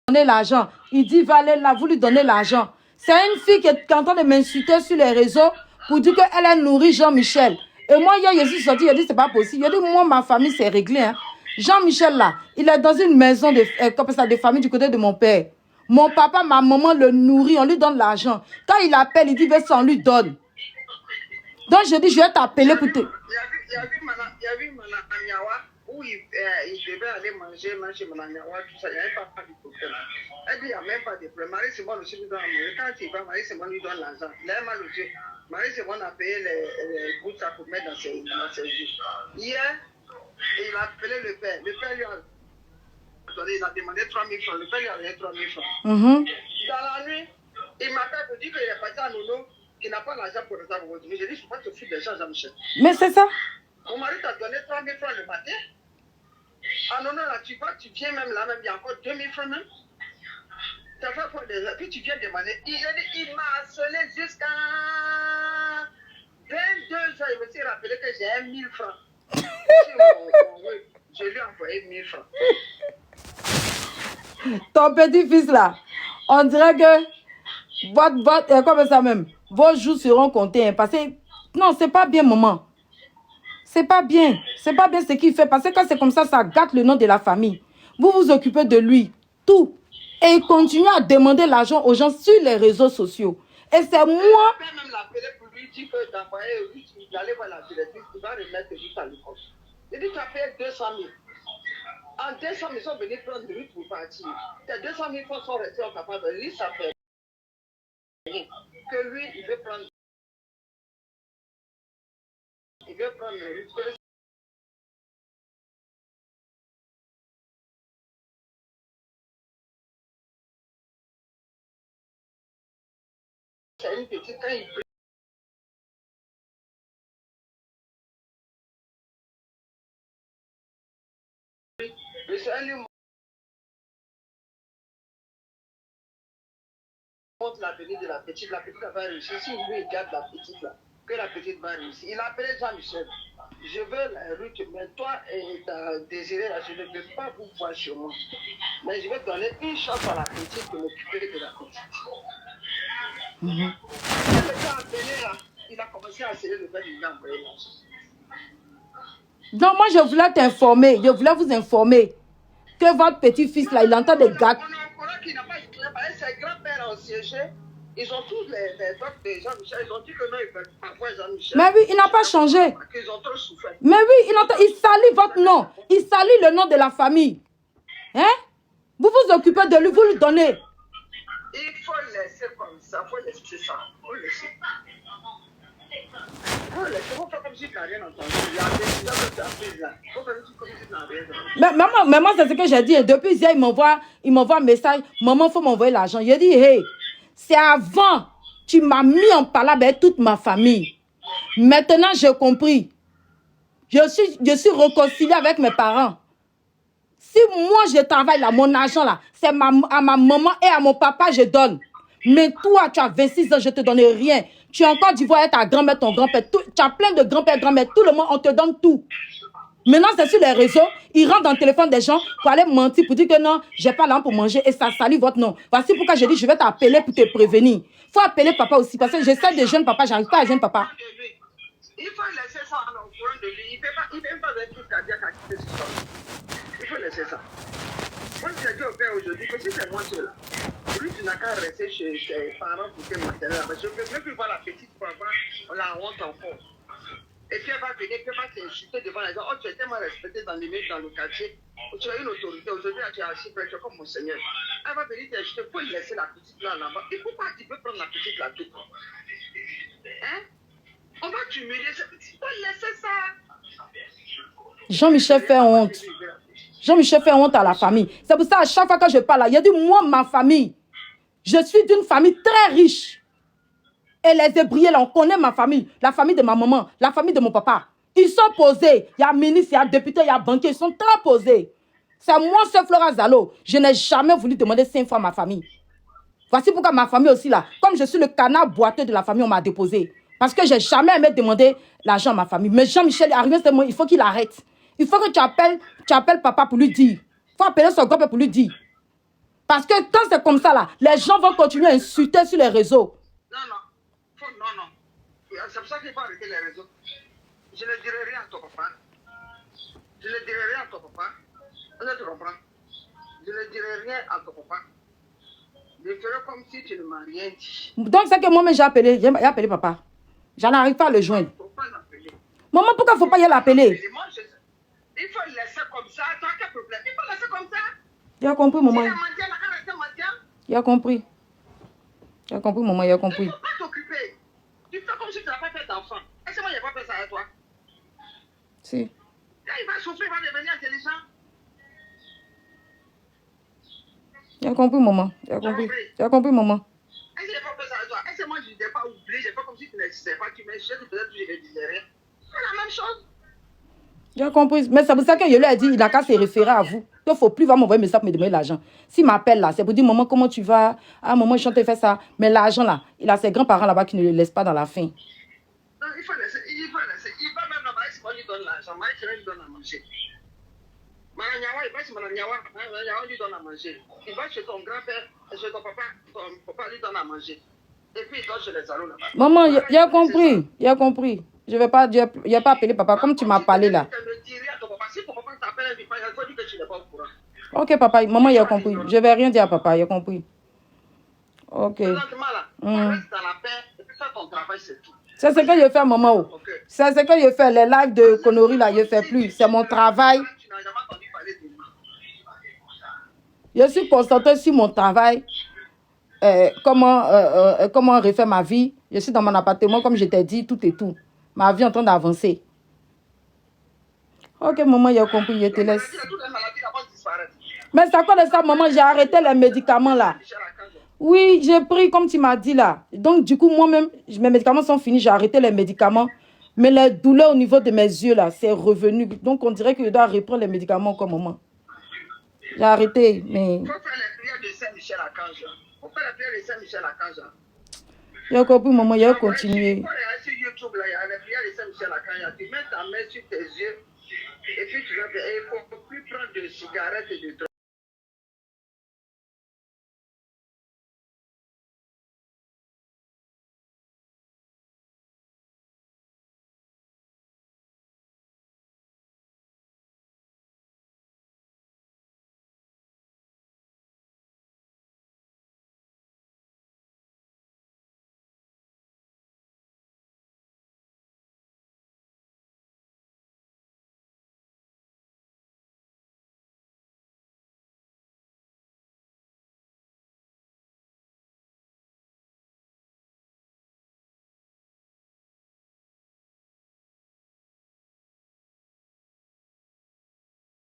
donner l'argent. Il dit, va aller là, vous lui donnez l'argent. C'est une fille qui est en train de m'insulter sur les réseaux pour dire qu'elle a nourri Jean-Michel. Et moi, hier, je suis sortie, je dis, c'est pas possible. Je dis, moi, ma famille, c'est réglé. Hein. Jean-Michel, là, il est dans une maison de famille du côté de mon père. Mon papa, ma maman le nourrit, on lui donne l'argent. Quand il appelle, il dit, ça, on lui donne. Donc, je dis, je vais t'appeler pour te... Il y a vu Mana Anyawa où il devait aller manger Mananyawa, tout ça, il n'y avait pas de problème. Elle dit, il n'y a même pas de problème. Marie-Simone aussi lui donne manger. Quand il va, Marie-Simone lui donne l'argent. Il a mal au Dieu. Marie-Simone a payé les bouts pour mettre dans ses yeux. Hier, il a appelé le père. Le père lui a donné, il a demandé 3 000 francs. Le père lui a donné 3 000 francs. Dans la nuit, il m'appelle pour dire qu'il est parti à Nono, qu'il n'a pas l'argent pour ça pour continuer. J'ai dit, je ne peux pas te foutre des gens, Jean-Michel. Mais c'est ça. Mon mari t'a donné 3 000 francs le matin. Ah non, là, tu viens même là, même, il y a encore 2 000 francs même. Tu as fait quoi déjà? Puis tu viens demander. Il m'a harcelé jusqu'à 22 heures. Il me s'est rappelé que j'ai 1 000 francs. Je lui ai envoyé 1 000 francs. Ton petit-fils là, on dirait que comme ça même, vos jours seront comptés. Hein, parce que, non, c'est pas bien, maman. C'est pas bien. C'est pas bien ce qu'il fait. Parce que quand c'est comme ça, ça gâte le nom de la famille. Vous vous occupez de lui. Tout. Et il continue à demander l'argent aux gens sur les réseaux sociaux. Et c'est moi... Je vais même l'appeler pour lui dire que d'envoyer d'aller voir la directrice, il va remettre juste à l'école. Il dit, tu as payé 200 000. En 200 000, ils sont venus prendre de lui pour partir. Tes 200 000 francs sont restés incapables. Lui, ça fait rien. Que lui, il veut prendre... Il veut prendre le risque. C'est une petite, quand il prie. Le Seigneur lui montre l'avenir de la petite. La petite va réussir. Si lui, il garde la petite là, que la petite va réussir. Il a appelé Jean-Michel. Je veux la Ruth, mais toi et ta désirée là, je ne veux pas vous voir chez moi. Mais je vais donner une chance à la petite pour m'occuper de la petite. Quand le gars a appelé là, il a commencé à serrer le verre, il m'a envoyé l'argent. Donc moi, je voulais t'informer. Je voulais vous informer que votre petit-fils là, il entend des gâtes. On a encore qui n'a pas écrit, ses grands-pères ont siégé. Ils ont tous les votes de Jean-Michel. Ils ont dit que non, ils ne veulent pas voir Jean-Michel. Mais oui, il n'a pas changé. Qu'ils ont trop souffert. Mais oui, il salit votre nom. Il salit le nom de la famille. Hein? Vous vous occupez de lui, vous lui donnez. Il faut laisser comme ça. Il faut laisser ça. Il faut laisser. Il faut laisser. Il faut faire comme si tu n'as rien entendu. Il y a des gens qui t'ont pris là. Il faut faire comme si tu n'as rien entendu. Mais maman, c'est ce que j'ai dit. Depuis hier, il m'envoie un message. Maman, il faut m'envoyer l'argent. J'ai dit, hey, c'est avant. Tu m'as mis en palabre avec toute ma famille. Maintenant, j'ai compris. Je suis réconciliée avec mes parents. Si moi, je travaille là, mon argent là, c'est à ma maman et à mon papa, je donne. Mais toi, tu as 26 ans, je ne te donne rien. Tu es encore d'Ivoire avec ta grand-mère, ton grand-père. Tu as plein de grands-pères, grand-mères. Tout le monde, on te donne tout. Maintenant, c'est sur les réseaux. Ils rentrent dans le téléphone des gens pour aller mentir, pour dire que non, j'ai pas l'argent pour manger et ça salit votre nom. Voici pourquoi je dis, je vais t'appeler pour te prévenir. Il faut appeler papa aussi parce que j'essaie de jeune papa, j'arrive pas à jeune papa. Il faut laisser ça en courant de lui. Il ne peut pas être tout cardiaque à quitter ce soir. Il faut laisser ça. Moi, je dis au père aujourd'hui que si c'est moi seul là, lui, tu n'as qu'à rester chez tes parents pour te maintenir là. Parce que je ne veux plus voir la petite pour avoir la honte encore. Et puis elle va venir, puis elle va t'insulter devant les gens. Oh, tu es tellement respecté dans le quartier. Tu as une autorité. Aujourd'hui, tu es assis près, tu es comme mon Seigneur. Elle va venir t'insulter. Il faut laisser la petite là-bas. Et pourquoi tu peux prendre la petite là tout? Hein? On va t'humilier. Il faut laisser ça. Jean-Michel fait honte. Jean-Michel fait honte à la famille. C'est pour ça, à chaque fois que je parle là, il a dit, moi, ma famille, je suis d'une famille très riche. Et les Hébriers, là, on connaît ma famille. La famille de ma maman, la famille de mon papa. Ils sont posés. Il y a ministre, il y a député, il y a banquier. Ils sont très posés. C'est moi, seul Flora Zalo. Je n'ai jamais voulu demander 5 fois à ma famille. Voici pourquoi ma famille aussi, là. Comme je suis le canard boiteux de la famille, on m'a déposé. Parce que je n'ai jamais aimé demander l'argent à ma famille. Mais Jean-Michel est arrivé, c'est moi, il faut qu'il arrête. Il faut que tu appelles papa pour lui dire. Il faut appeler son grand-père pour lui dire. Parce que quand c'est comme ça, là, les gens vont continuer à insulter sur les réseaux. Non, non. C'est pour ça qu'il faut arrêter les réseaux. Je ne dirai rien à ton papa. Je ne dirai rien à ton papa. Vous comprends? Je ne dirai rien à ton papa. Je ferai comme si tu ne m'as rien dit. Donc, c'est que moi-même, j'ai appelé papa. J'en arrive pas à le joindre. Pourquoi l'appeler? Maman, pourquoi il ne faut pas y l'appeler? Il faut le laisser comme ça. Toi, quel problème? Il faut le laisser comme ça. Il a compris, maman. Il a menti, il a resté mendiant. Il a compris. Il a compris, maman, il a compris. Il ne faut pas t'occuper. Tu fais comme si tu n'as pas fait d'enfant. Est-ce que moi, il n'y a pas fait ça avec toi? Si. Quand il va souffrir, il va devenir intelligent. Il a compris, maman. Il a compris. Il a compris, maman. Est-ce qu'il n'a pas fait ça avec toi? Est-ce que moi, je n'ai pas oublié? Je n'ai pas comme si tu n'existais pas. Tu m'as jeté, peut-être que je ne disais rien. C'est la même chose. Il a compris. Mais c'est pour ça que je lui ai dit, il n'a qu'à se référer à vous. Il ne faut plus m'envoyer un message pour me demander l'argent. S'il m'appelle là, c'est pour dire, maman, comment tu vas? Ah, maman, je t'ai fait ça. Mais l'argent là, il a ses grands-parents là-bas qui ne le laissent pas dans la faim. Non, il faut laisser. Il va même là-bas, il lui donne l'argent. Il lui donne à manger. Mananyawa, il va chez Mananyawa. Mananyawa lui donne à manger. Il va chez ton grand-père, chez ton papa lui donne à manger. Et puis il donne chez les salons là-bas. Maman, il a compris. Il a compris. Je vais pas, il a pas appelé papa comme tu m'as parlé là. Si ton papa t'appelle, il faut dire que tu n'es pas au courant. Ok, papa, maman, il a compris. Je vais rien dire à papa, il a compris. Ok. Présentement là, reste dans la paix et puis fais ton travail, c'est tout. C'est ce que je fais, maman. Okay. C'est ce que je fais. Les lives de conneries là, je ne fais plus. C'est mon travail. Tu n'as jamais entendu parler de moi. Je suis concentrée sur mon travail. Comment refaire ma vie. Je suis dans mon appartement, comme je t'ai dit, tout et tout. Ma vie est en train d'avancer. Ok, maman, il a compris, je te laisse. Mais c'est à quoi de ça, maman? J'ai arrêté les médicaments là. Oui, j'ai pris comme tu m'as dit là. Donc, du coup, moi-même, mes médicaments sont finis. J'ai arrêté les médicaments. Mais les douleurs au niveau de mes yeux là, c'est revenu. Donc, on dirait que je dois reprendre les médicaments comme maman. J'ai arrêté, mais... Il faut faire les prières de Saint-Michel-Archange. Il faut faire les prières de Saint-Michel-Archange. J'ai compris, maman, il a continué. Il faut aller sur YouTube, là, il y a les prières de Saint-Michel-Archange. Tu mets ta main sur tes yeux et puis tu vas faire. Il ne faut plus prendre de cigarettes et de drogue.